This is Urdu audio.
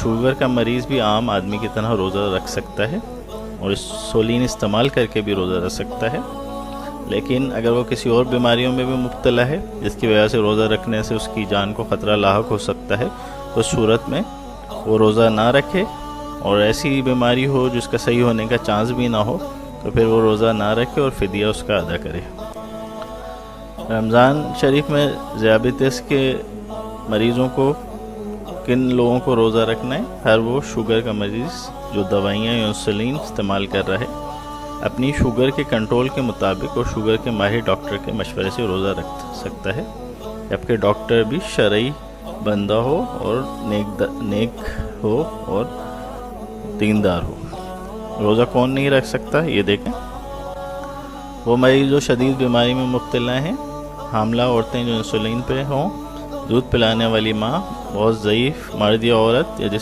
شوگر کا مریض بھی عام آدمی کی طرح روزہ رکھ سکتا ہے اور انسولین استعمال کر کے بھی روزہ رکھ سکتا ہے، لیکن اگر وہ کسی اور بیماریوں میں بھی مبتلا ہے جس کی وجہ سے روزہ رکھنے سے اس کی جان کو خطرہ لاحق ہو سکتا ہے، تو اس صورت میں وہ روزہ نہ رکھے، اور ایسی بیماری ہو جس کا صحیح ہونے کا چانس بھی نہ ہو تو پھر وہ روزہ نہ رکھے اور فدیہ اس کا ادا کرے۔ رمضان شریف میں ذیابیطس کے مریضوں کو کن لوگوں کو روزہ رکھنا ہے؟ ہر وہ شوگر کا مریض جو دوائیاں یا انسولین استعمال کر رہا ہے اپنی شوگر کے کنٹرول کے مطابق اور شوگر کے ماہر ڈاکٹر کے مشورے سے روزہ رکھ سکتا ہے، جبکہ ڈاکٹر بھی شرعی بندہ ہو اور نیک ہو اور دیندار ہو۔ روزہ کون نہیں رکھ سکتا؟ یہ دیکھیں، وہ مریض جو شدید بیماری میں مبتلا ہیں، حاملہ عورتیں جو انسولین پہ ہوں، دودھ پلانے والی ماں، بہت ضعیف مرد یا عورت، یا جس